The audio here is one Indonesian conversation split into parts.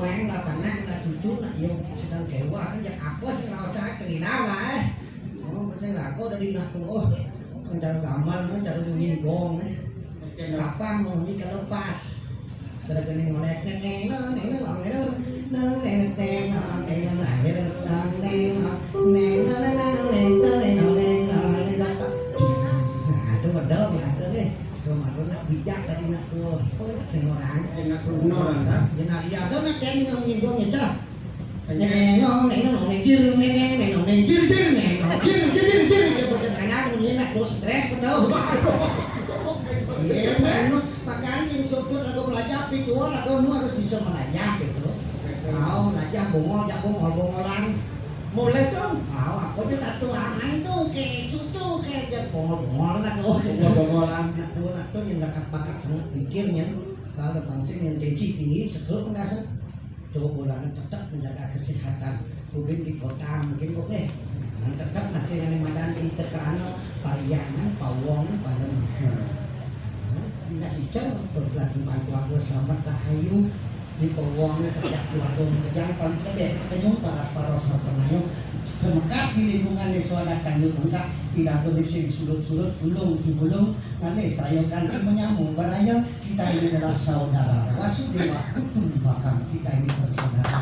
tuang lah anak lah cucu lah yang sedang kewa kan yang apa sih rasa cerita lah oh saya lah kau dari nak oh cara gamal cara menyinggong kapan mau nyika lepas cara kena ngolek neng bijak dari nak tuh, kau nak seorang, orang dah, jangan dia ada nak kena menyinggung itu, neng jir, dia berkenaan ini nak do stres betul, iya makan sing sukses lagu belajar itu lagu nu harus bisa belajar gitu, mau belajar bongolan. Mulai dong. Aku tuh satu angan tuh kayak cucu kayak dia bongol-bongol lah tuh. Bongol-bongolan. Nak tuh yang bakat sangat pikirnya. Kalau bangsa yang tensi tinggi sekut enggak sih? Coba orang tetap menjaga kesehatan. Mungkin di kota mungkin oke. Tetap masih yang madan di tekerana pariangan, pawong, pada mahal. Tidak sih berkelanjutan keluarga selamat rahayu. Di pawang sejak keluarga kejang pamkede kenyung paras sarpengayo kemekas di lingkungan desa adat Tanjung Bungkak tidak berising surut-surut bulung ngale sayokan menyambung beraya kita ini adalah saudara Wasudewa Kutum Bakam kita ini bersaudara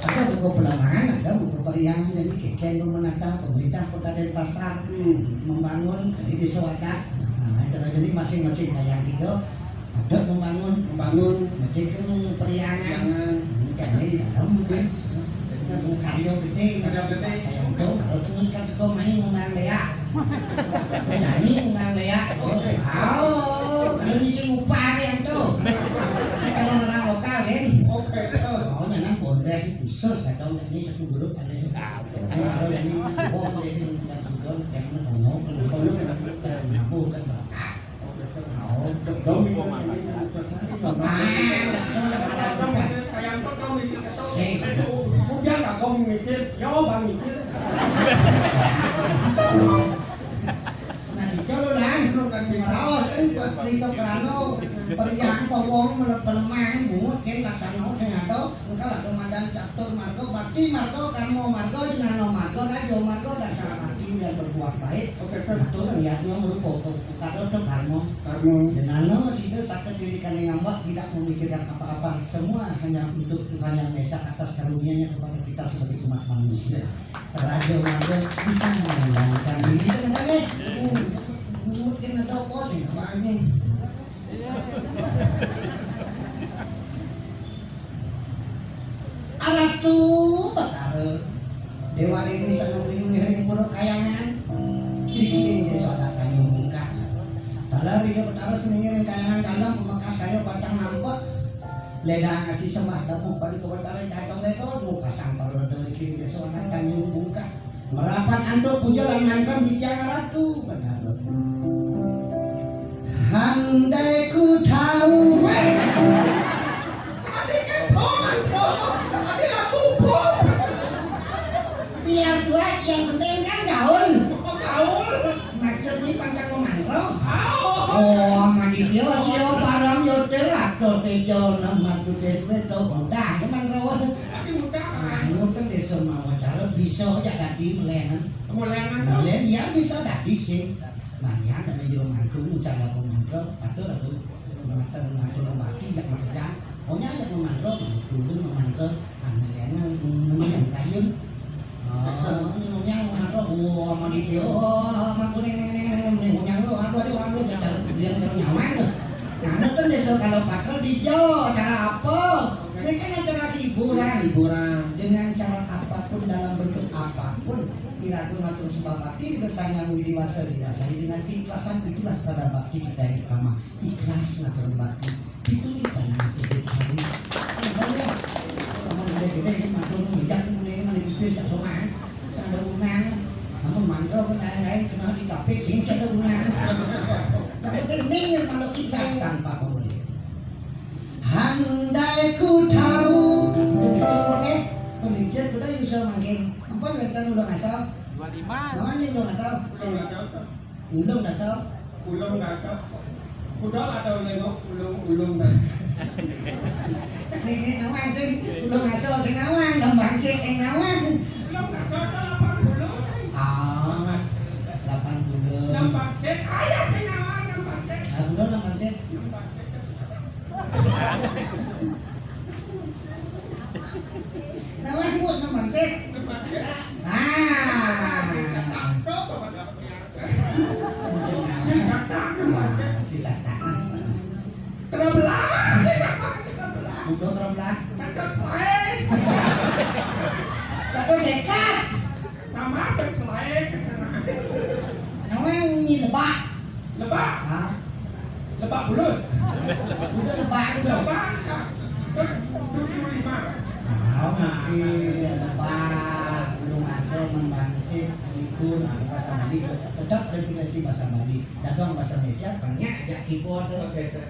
ada buku pelemahan ada buku periangan jadi keken menata pemerintah kota Denpasar membangun di desa adat jadi masing-masing yang tiga ada membangun masjid periangan karena di dalam mungkin karya gede kayak itu kalau tinggal teko main ngundang Lea nyanyi ngundang Lea kalau di sini upah yang tuh kalau orang lokal kan mau nyanyi bondes khusus kadang ini satu grup ada kalau ini bohong jadi dengan sudon karena ngomong kan mampu kan berkah dong itu periang pawong pelemahan bungut ken laksana sing ato engka lah komandan catur margo bakti margo karmo margo jenano margo rajo margo dasar bakti dan berbuat baik itu lihatnya merupakan kado to karmo jenano situ sakit dirikan yang ngambak tidak memikirkan apa-apa semua hanya untuk Tuhan yang Esa atas karunia-Nya kepada kita sebagai umat manusia rajo margo bisa mengendalikan diri kadang-kadang mungkin ada pos yang kebanyakan Aratu perkara Dewa Dewi Sanung ngiring pura kayangan dikirim desa adat Tanjung Bungkak dalam di perkara ngiring kayangan dalam pembekas kayu pacang nampak leda ngasih sembah damu pada kebertara datang leto muka sampar ledo dikirim desa adat Tanjung Bungkak merapat antuk pujalan mantan di Ratu benar handai ku tahu biar tua yang penting kan gaul maksudnya pangkang manro mandi dia sio param yotel atau tejo nama tu deswe to mudah manro mungkin desa mau cara bisa aja dadi melenan dia bisa dadi sih banyak dan juga mantu cara pemantul atau mantu lembaki yang bekerja pokoknya yang memantul memantul anaknya yang kayu yang memantul mau di dia mantu yang lo aku cara dia cara nyaman nah itu desa kalau patrol di Jawa cara apa ini kan acara hiburan dengan cara apapun dalam bentuk apapun Iratul matur sembah bakti bersama widi wasa didasari dengan keikhlasan itulah sadar bakti kita yang pertama ikhlas matur bakti itu kita yang sebut hari makanya kamu gede-gede matur bijak kemudian mana bibis tak soman ada unang namun mandro kan lain kena di kafe sing ada unang tapi penting kalau ikhlas tanpa pemulihan handai ku tahu itu pendidikan kita bisa makin apa kita udah ngasal 25 namanya udah ngasal ulung ngasal Udah atau nengok ulung dan. Ini nawang sing ulung aso sing nawang, nembang sing nawang. Ulung aso 80. Ah, 80. Nembang sing ayah sing nawang nembang sing. Udah nembang sing. Nawang buat nembang sing. Si Jata. Terbelah. Udah terbelah. Terbelah selain. Satu sekat. Nama berselain. Namanya lebak. Lebak. Hah? Lebak bulut. Udah lebak udah. Lebak. Tujuh lima. Oh, nanti lebak. Belum masuk membangsit selipun. Bahasa Bali tetap definisi bahasa Bali. Dadong bahasa Indonesia banyak ajak keyboard.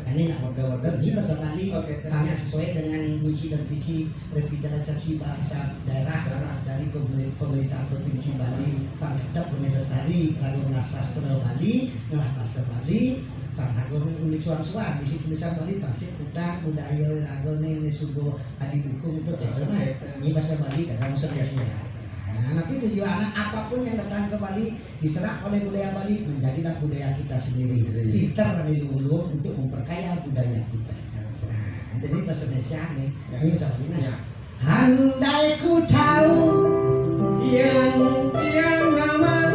Ini nak order di bahasa Bali banyak sesuai dengan misi dan visi revitalisasi bahasa daerah dari pemerintah provinsi Bali. Tetap melestari lagu sastra Bali, bahasa Bali. Panghagon ulis suang-suang bisi tulisan Bali bangsit utang budaya lagu ini subuh adi dukung itu ini bahasa Bali kadang Indonesia. Nah, tapi tujuannya apapun yang datang ke Bali diserap oleh budaya Bali menjadilah budaya kita sendiri. Filter dari luhur untuk memperkaya budaya kita. Nah, jadi bahasa Indonesia nih, ini bahasa Bali nah. Handai ku tahu yang nama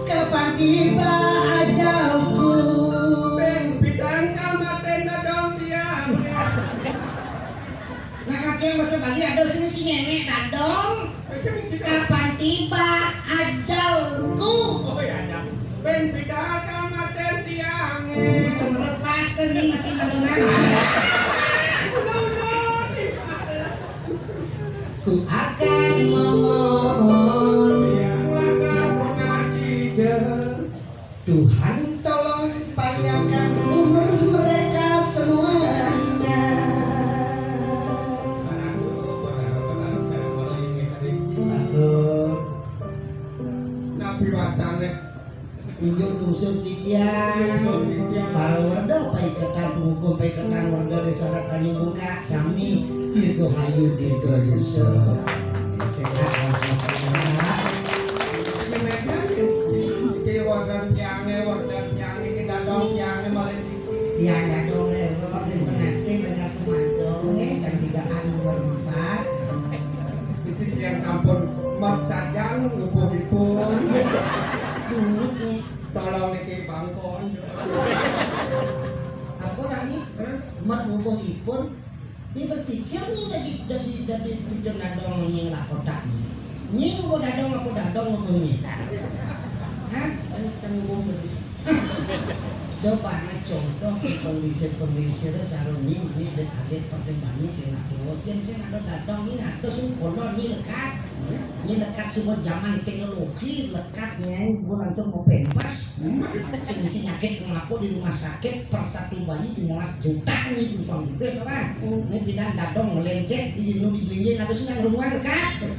kapan tiba ajalku. Bahasa Bali ada sini nenek dadong. Kapan tiba ajalku? Oh ya, ben bidang maten tiang. Terlepas ke nih mati malunan. Ku akan memohon yang akan mengaji Tuhan tolong panjangkan umur mereka semuanya. Tunjuk dusun titian para warga paiketan hukum paiketan warga desa Tanjung Bunga sami dirgo hayu dirgo yusuf sehat alhamdulillah tiang dadong lewat nanti banyak semandong jam 3 nomor 4 itu tiang kampung mat cajang ngubungipun dulu nih tolong niki bangkon apa lagi mat ngubung ipun dia berpikir nih jadi tujuan dadong nih lah kotak nih ngubung dadong ngubungnya hah kan ngubung coba contoh kondisi calon ini dan aget persembahan kena tuh yang saya ada dadong ini atau sungkono ini lekat semua zaman teknologi lekatnya gue langsung mau penpas mesti nyakit ngelaku di rumah sakit per satu bayi 15 juta nih tuh suami gue apa ini bidang dadong ngelendet di gelinjing habis nang rumah lekat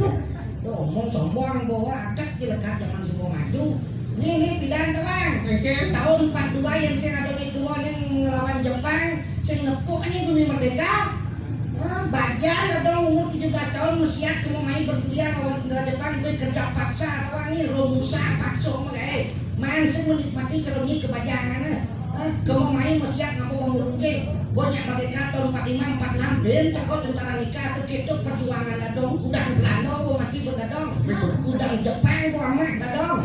omong sombong bawa akad di lekat zaman semua maju ini bidang teman tahun 42 yang saya ada di tua yang melawan Jepang saya ngepuknya bumi merdeka bagian ada umur 17 tahun mesiat kamu main berkuliah lawan negara Jepang gue kerja paksa orang ini romusa paksa main saya menikmati cerumnya kebajangan kamu main mesiat ngapu pemurungkin banyak merdeka tahun 45 46 dan takut tentara nikah tuh gitu perjuangan dadong kudang Belanda gue mati berdadong kudang Jepang gue amat dadong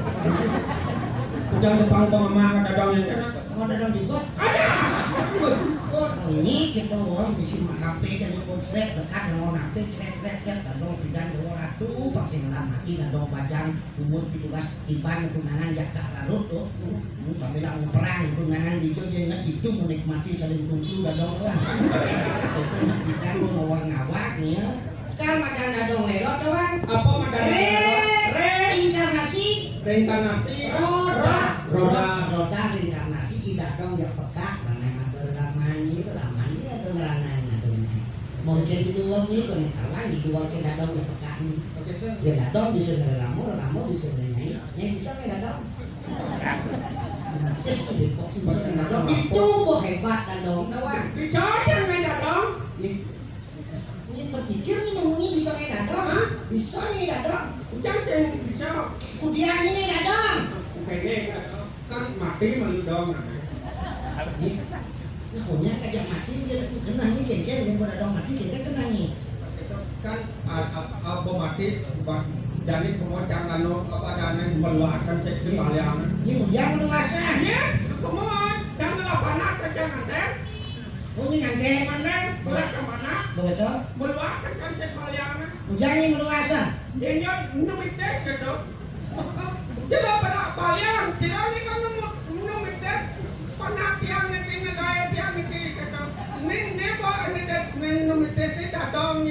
kudang Jepang gue amat dadong yang kena mau dadong juga ada ini kita orang bisa HP dan konslet dekat dengan HP cret dadong bidang 200 pasti mati dadong bajang umur 17 tiban tunangan jaka larut tuh sampai dalam perang tunangan di Jogja ingat itu menikmati saling kumpul dadong doang itu nak kita ngawak nih ya kan makan dadong lelot doang apa makan reinkarnasi roda reinkarnasi tidak dong yang peka karena ramani atau ngerananya mungkin di dua nih kalau kawan di dua ke dadong yang peka nih ya dadong bisa ngeramu bisa nyai bisa ke dadong itu hebat dan dong doang. Bisa aja nggak dadong. Ini berpikir nih ngomongnya bisa nggak dadong? Bisa nih dadong. Ujang sih bisa. Kemudian ini dadong. Kayaknya dadong kan mati malu dong. Nah, punya kajak mati dia kena nih kayaknya yang pada dong mati kayaknya kena nih. Kan apa mati jadi kemocang kanu apa dana meluasan sekali balian. Ini ujang luasan. Ya, kemot jangan lapanak jangan deh. Punya ngangge Mana belak ke mana? begitu. Meluasan kan sekali balian. Ujang ini luasan. Dia nyot numit deh gitu. Jadi apa balian? Tidak ni kan numit deh. Panak yang nanti negara yang nanti gitu. Ni bawa ni deh numit deh ni dadong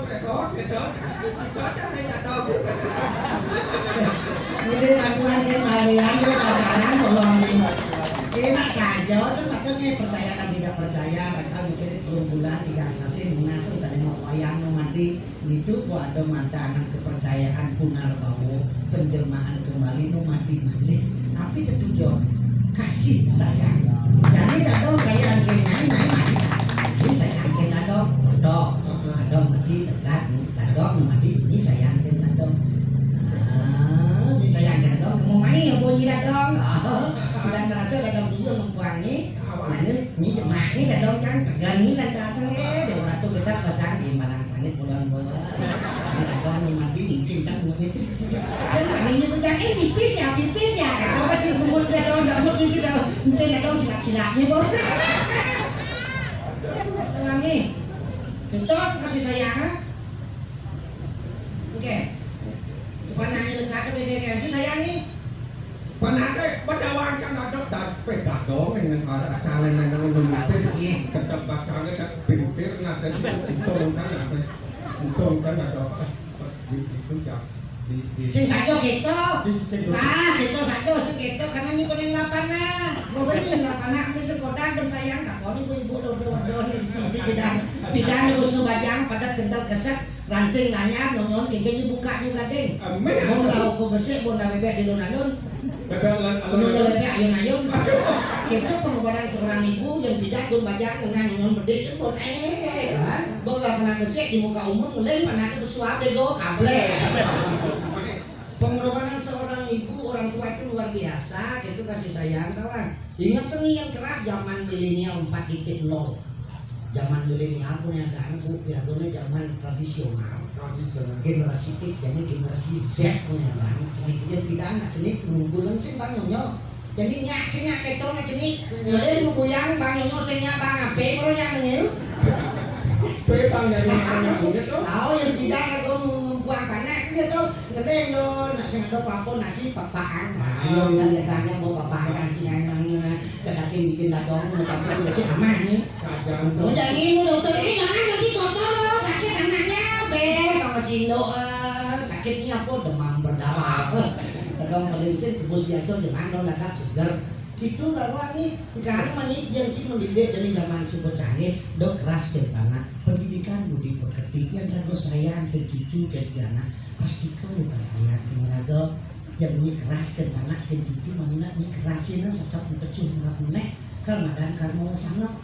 redor gitu. Bisa ni dadong. Ini lakukan yang kalian itu pasaran belum enak saja. Itu makanya percaya dan tidak percaya. Mereka mikirin bulan tidak asasi mengasih saling mau wayang mati itu ada mata anak kepercayaan punar bau penjelmaan kembali mati malih. Tapi tujuan kasih sayang. Jadi dadong saya angkin nyai mati. Ini saya angkin dadong dok. Dadong mati dekat. Dadong mati ini saya angkin dadong. Ini saya angkin dadong. Mau main ya bunyi dadong. Dan merasa dadong juga mempuangi. Nah ini mak ini dadong kan tegan ini dan rasanya dia orang tu kita pasang di manang sangit bulan-bulan. Ini dadong mati cincang mati. Saya ini bukan tipis ya. Apa sih umur dadong dah mati sudah mencari dadong silap-silapnya boh. Ulangi. Betul kasih sayang. Oke. Panahnya dekat tu bebek sayang ni. Panake badawan kan ada dapat dadong dengan acara yang numit tetap basangnya tak pintir ngada untung kan ada itu ya Sing saja gitu. Gitu saja sing gitu karena ni kuning lapana. Bogeni lapana ni sekolah dan sayang tak kau ni ibu do ni di bidang urus nu bajang pada kental keset rancing nanya nonyon kengkenya buka juga ding. Mau tahu ko bersih bonda bebek di lunalun. Nonyon bebek ayun-ayun. Kita pengorbanan seorang ibu yang tidak kun bajang nonyon berdek pun bola pernah bersih di muka umum mulai pernah bersuap dego kable. Pengorbanan seorang ibu orang tua itu luar biasa, itu kasih sayang kawan. Ingat tuh nih yang keras zaman milenial 4.0. Zaman milenial punya ganggu, kira-kira zaman tradisional. Generasi X jadi generasi Z punya banyak. Cenik dia tidak anak cenik nunggulan sih bang nyonya. Jadi nyak sih nyak itu nyak cenik. Nyoleh mukuyang bang nyonya sih nyak bang ape kalau yang ngil. Pepang yang tahu yang tidak aku buang panak dia tuh ngedeng yo nak sing ada apa nasi papaan. Ayo dan dia tanya mau papaan kan sing nang kedakin bikin dadong tapi masih aman nih. Mau jangan mau dokter jangan lagi kotor sakit anaknya be kalau cindo sakitnya apa demam berdarah. Kadang paling sih tebus biasa demam lo dadap segar. Itu karena nih karena manit yang kita mendidik dari zaman super canggih dok keras ke anak pendidikan budi pekerti yang ragu sayang ke cucu ke anak pastikan bukan sayang ke ragu yang ini keras ke anak ke cucu mana ini kerasin sasap kecil nggak punya karena dan karena sana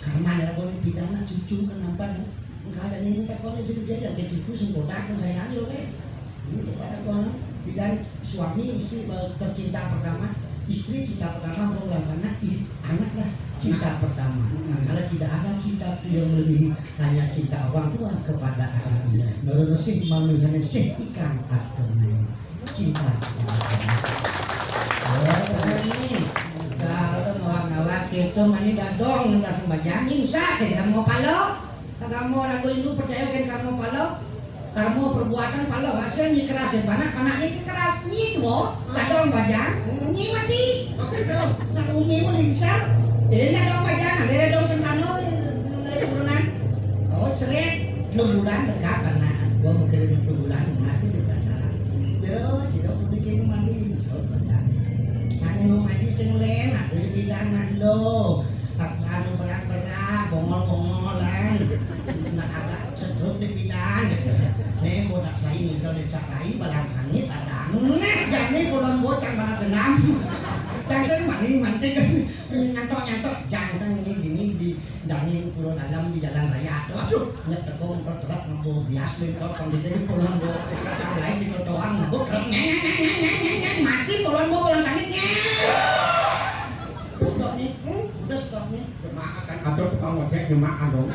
karena ada orang pidana cucu kan nampak nggak ada nih tak boleh sekerja ke cucu sengkotak kan sayang loh ini ada orang bidan suami istri tercinta pertama istri cinta pertama mau anak lah cinta pertama. Nah, kalau tidak ada cinta yang lebih hanya cinta orang tua kepada anaknya. Menurut sih manusia sih ikan atau cinta. Kalau ngawak-ngawak itu mani dadong nggak sembahyang insya kita mau palo. Kalau mau ragu itu percaya kan kamu palo. Kamu perbuatan palo hasilnya keras dan panaknya keras itu boh dadong bajang ini mati nak umi mau lingsar jadi dadong bajang ada dadong sentano dari bulan oh ceret 2 bulan dekat panah gua mau kirim 2 bulan masih udah salah terus si dok bikin mandi soal bajang hanya mau mandi senglen ada di bidangan lo anu berat-berat bongol-bongolan nak agak sedruk di bidang nih mau nak saya nih kalau disakai balang sangit ada jadi bulan bocah pada genam Jangan mani nyantok jangan ini di dangin pulau dalam di jalan raya tuh nyet tekong truk ngabo bias kok kondisi pulang go jangan lain di trotoar ngabo truk mati pulang go pulang sakit udah stopnya jemaah kan ada tukang ojek jemaah dong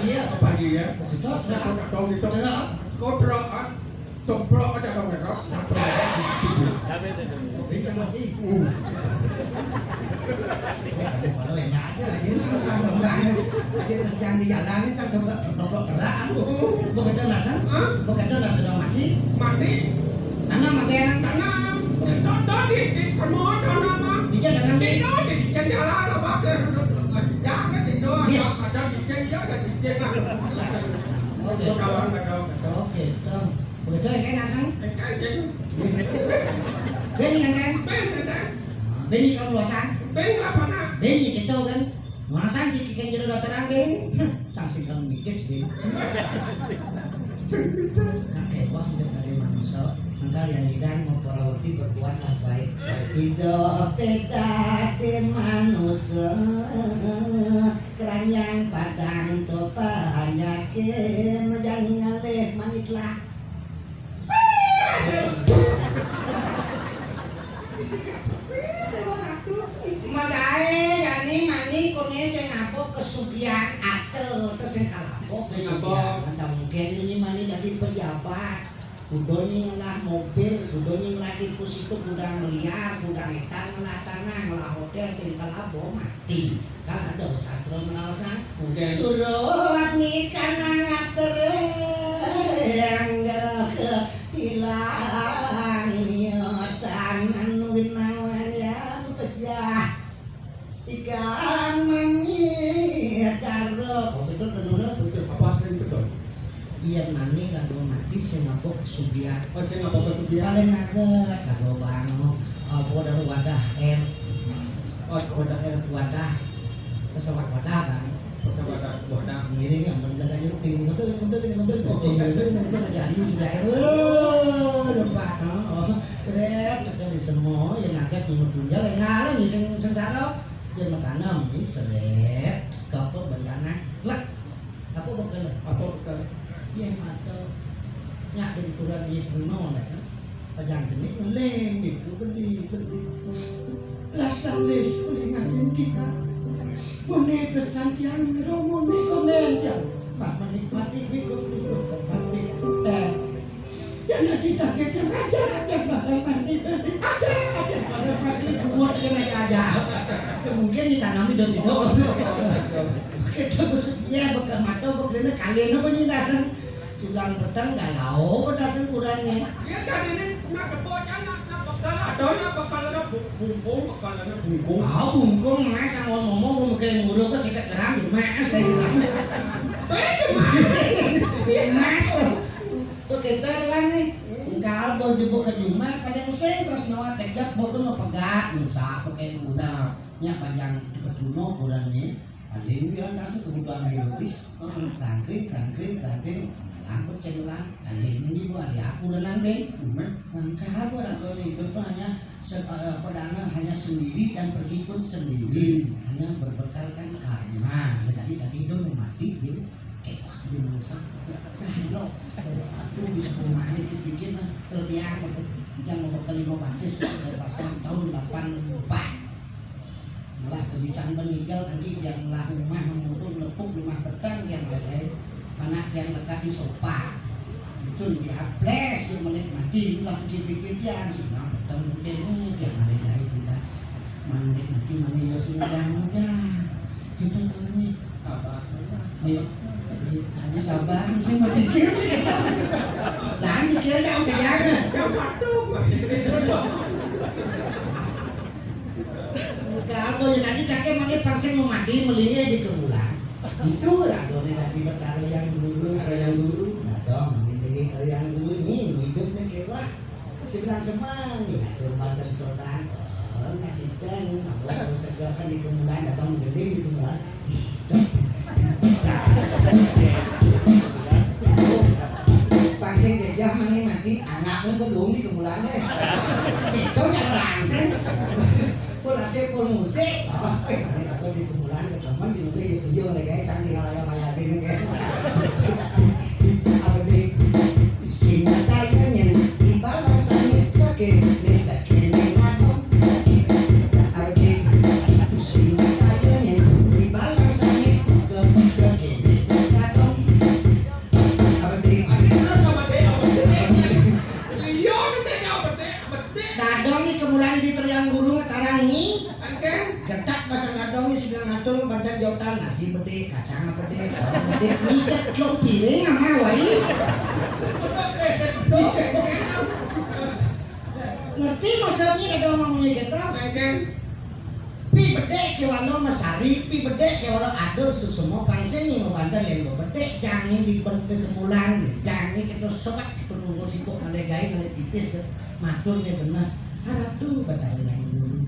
iya apa dia itu dong itu kok truk kan Toplok aja dong ya kok. Itu mati. Kalau enak aja lagi sekarang enggak. Kita sedang di jalan ini sampai toplok gerak. Bukan donas kan? Bukan donas sudah mati. Mati. Tanam mati. Tanam. Itu di semua tanam mah. Di jalan di jalan apa ke? Jangan itu ada di jalan ada di jalan. Oke, kawan oke, dong. Begitu ya kan Hasan? Beni yang kan? Beni kalau luasan? Beni apa nak? Beni gitu kan? Luasan sih kan jadi luasan kan? Sanksi kamu mikis Beni. Nah wah hidup dari manusia. Maka yang didang mau perawati berbuatlah baik. Hidup tidak di manusia. Keranyang padang topa nyakin menjadi ngalih maniklah. Magae yani mani kone sing ngapok kesugihan ate terus sing kalapok kesugihan ada mungkin ini mani dari pejabat kudonya ngelah mobil kudonya ngelah di pos itu gudang liar gudang etan ngelah tanah ngelah hotel sing kalabo mati kan ada sastra menawasan suruh nikah ngater yang gerak hilang nyotan anu winawan yang pejah ikan mangit daro kok itu bener apa yang betul iya mani lalu mati saya ngapok kesugihan saya ngapok kesugihan paling agak lalu bangun apa dari wadah air wadah pesawat wadah kan wadah ini yang mendadak itu tinggi ngomong jadi sudah lupa keren dari semua yang agak punya lengan ini sengsara yang makanam ini seret kapal bencana lek apa bukan iya mata nyak benturan di kuno lah pajang jenis leng itu beli lasalis pelingatin kita bonek kesantian romo komen ya pak menikmati hidup menikmati jangan kita aja yang bakal mandi aja bakal mandi buat aja mungkin ditanami dan tidak kita bersedia bakal mata bakal kalian apa nih dasar sulang petang galau dasar kurangnya ya kan ini nak kebocah nak bakal ada bungkung bungkung mas sama ngomong kayak ngurus ke sikat kerang di mas saya bilang mas kita doang nih kalau mau dibuka rumah paling seng terus nawa kejap bukan mau pegat nusa pakai muda nya panjang ke cuno kurangnya paling biar kasih kebutuhan biologis tangkring angkut celulang paling ini buat di aku dan nanti maka buat aku hidup hanya pedana hanya sendiri dan pergi pun sendiri hanya berbekalkan karma tadi itu mati gitu wah di manusia kalau aku bisa rumah ini bikin terbiang yang membekal 5 batis pasang tahun 84 malah kebiasaan meninggal nanti yang lah rumah memuduk lepuk rumah petang yang ada anak yang lekat di sofa muncul di aples yang menikmati lah pikir-pikir dia senang petang mungkin yang ada dari kita menikmati mania sudah mudah kita ini apa sabar sih mau pikir lah mikir yang kejaran kalau yang tadi kakek mana pangsa mau mati melinya di kemulan itu lah dong tadi berkali yang dulu nah dong ini kali yang dulu nih hidupnya kewa sebilang semang ya tuh badan sodan kasih nih aku segarkan di kemulan abang gede di kemulan pangsing jejah mana mati anaknya kok dong di kemulannya itu yang langsung pun musik. Ini aku di kemulan ke teman di nulis itu yo lagi canggih ngalaya maya bini kan. Apa deh? Sini tayanya di balang sangit pakai minta kini ngadong. Apa deh? Sini tayanya di balang sangit pakai minta ngadong. Apa deh? Dadong ni kemulan di teriang guru tarang ni. Getak bahasa dadong ni sebelah ngatung badan jautan nasi bede, kacang bede, sawah bede, ni ketlong piring ama wai. Ngerti maksudnya ada ngomongnya gitu? Pi bede ke walau masari, pi bede ke walau adur suk semua pangseng ni ngebantar lenggo bede jangan di kemulan, jangan kita sobat itu nunggu sibuk ada gaya ada tipis matur ni benar. Harap tu batal yang dulu.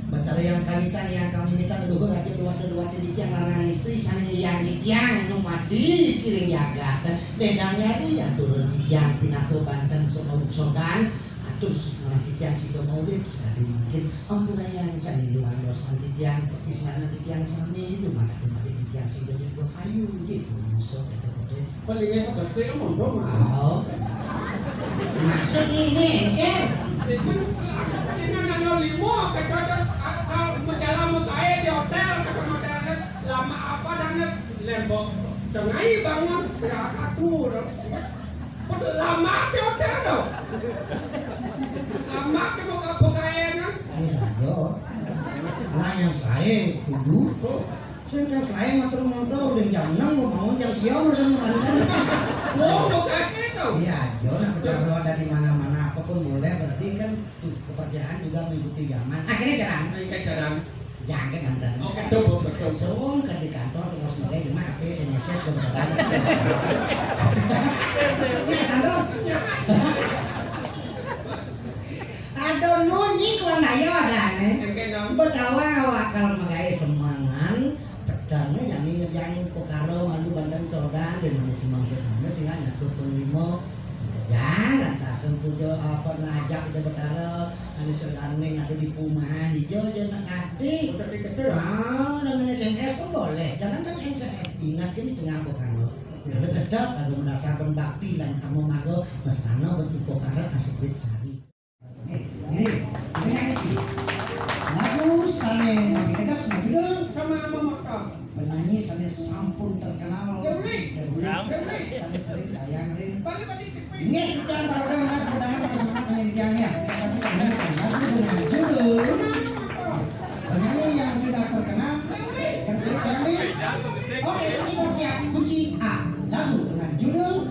Batal yang kami minta leluhur aja dua di tiang lanang istri sana yang di tiang numadi kiring jaga dan ledangnya di yang turun di tiang Pinako Banten Sodan atur mana di tiang Sidomowip sekali mungkin ampun yang sana di Wandosan di tiang petis mana di tiang sami itu mana kembali di tiang Sidomowip kayu di musuh itu Palingnya apa sih kamu dong? Maksud ini kan Palingan limo kadang menjalan kaya di hotel kadang hotelnya lama apa dan lembok dengai bangun berangkat tuh lama di hotel dong lama di buka kayaknya ini saja nah yang saya dulu yang saya motor jam 6 mau bangun jam siang bersama Banten buka itu iya John kalau ada di mana-mana apapun boleh berarti kan kepercayaan juga mengikuti zaman akhirnya jarang jangan Banten oke betul sewong ke di kantor terus sebagai cuma HP SMS kebetulan ya Sandro aduh nunyi kuang ayo ada nih berdawa wakal magai semangan pedangnya yang ngerjain pokaro malu Banten Sodan dan mana semang sedangnya sehingga nyatu penglimo kejar lantasan pujo apa ngajak udah bertara ada selaning ada di perumahan hijau jangan adik udah dikejar dengan SMS pun boleh jangan kan SMS ingat ini tengah pokaro ya tetap lagu mendasarkan bakti dan kamu mago mesrano bentuk pokaro asibrit sari ini lagu sane kita kasih judul sama Mama penyanyi sane sampun terkenal sane sering tayang rin ini kita pada mas pertama pada semangat penyanyiannya kita kasih penyanyi lagu dengan judul penyanyi yang sudah terkenal yang sering tayang rin oke kita siap kunci A lagu dengan judul